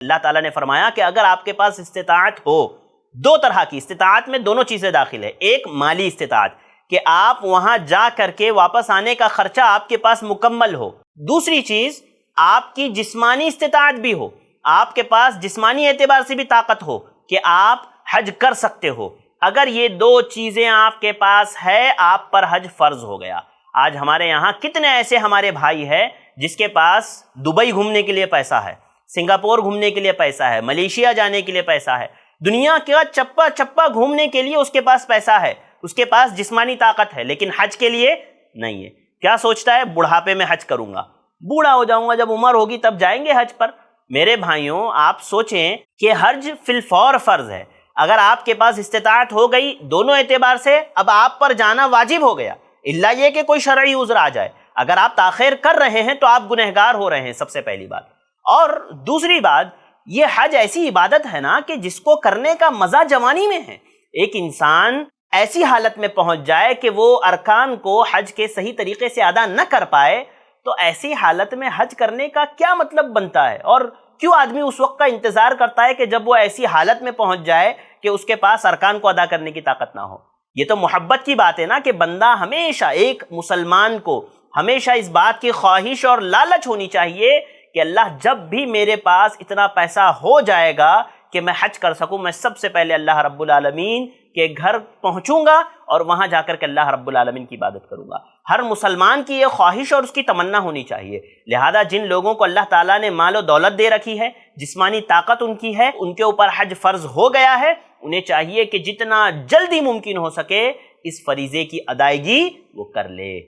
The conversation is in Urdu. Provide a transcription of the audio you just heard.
اللہ تعالیٰ نے فرمایا کہ اگر آپ کے پاس استطاعت ہو، دو طرح کی استطاعت میں دونوں چیزیں داخل ہے، ایک مالی استطاعت کہ آپ وہاں جا کر کے واپس آنے کا خرچہ آپ کے پاس مکمل ہو، دوسری چیز آپ کی جسمانی استطاعت بھی ہو، آپ کے پاس جسمانی اعتبار سے بھی طاقت ہو کہ آپ حج کر سکتے ہو۔ اگر یہ دو چیزیں آپ کے پاس ہے، آپ پر حج فرض ہو گیا۔ آج ہمارے یہاں کتنے ایسے ہمارے بھائی ہیں جس کے پاس دبئی گھومنے کے لیے پیسہ ہے، سنگاپور گھومنے کے لیے پیسہ ہے، ملیشیا جانے کے لیے پیسہ ہے، دنیا کا چپا چپا گھومنے کے لیے اس کے پاس پیسہ ہے، اس کے پاس جسمانی طاقت ہے، لیکن حج کے لیے نہیں ہے۔ کیا سوچتا ہے بڑھاپے میں حج کروں گا، بوڑھا ہو جاؤں گا، جب عمر ہوگی تب جائیں گے حج پر۔ میرے بھائیوں، آپ سوچیں کہ حج فی الفور فرض ہے۔ اگر آپ کے پاس استطاعت ہو گئی دونوں اعتبار سے، اب آپ پر جانا واجب ہو گیا، الا یہ کہ کوئی شرعی عذر آ جائے۔ اگر آپ تاخیر کر رہے ہیں تو آپ گنہگار ہو رہے ہیں، سب سے پہلی بات۔ اور دوسری بات، یہ حج ایسی عبادت ہے نا کہ جس کو کرنے کا مزہ جوانی میں ہے۔ ایک انسان ایسی حالت میں پہنچ جائے کہ وہ ارکان کو حج کے صحیح طریقے سے ادا نہ کر پائے، تو ایسی حالت میں حج کرنے کا کیا مطلب بنتا ہے؟ اور کیوں آدمی اس وقت کا انتظار کرتا ہے کہ جب وہ ایسی حالت میں پہنچ جائے کہ اس کے پاس ارکان کو ادا کرنے کی طاقت نہ ہو؟ یہ تو محبت کی بات ہے نا کہ بندہ ہمیشہ، ایک مسلمان کو ہمیشہ اس بات کی خواہش اور لالچ ہونی چاہیے کہ اللہ جب بھی میرے پاس اتنا پیسہ ہو جائے گا کہ میں حج کر سکوں، میں سب سے پہلے اللہ رب العالمین کے گھر پہنچوں گا اور وہاں جا کر کے اللہ رب العالمین کی عبادت کروں گا۔ ہر مسلمان کی یہ خواہش اور اس کی تمنا ہونی چاہیے۔ لہذا جن لوگوں کو اللہ تعالیٰ نے مال و دولت دے رکھی ہے، جسمانی طاقت ان کی ہے، ان کے اوپر حج فرض ہو گیا ہے، انہیں چاہیے کہ جتنا جلدی ممکن ہو سکے اس فریضے کی ادائیگی وہ کر لے۔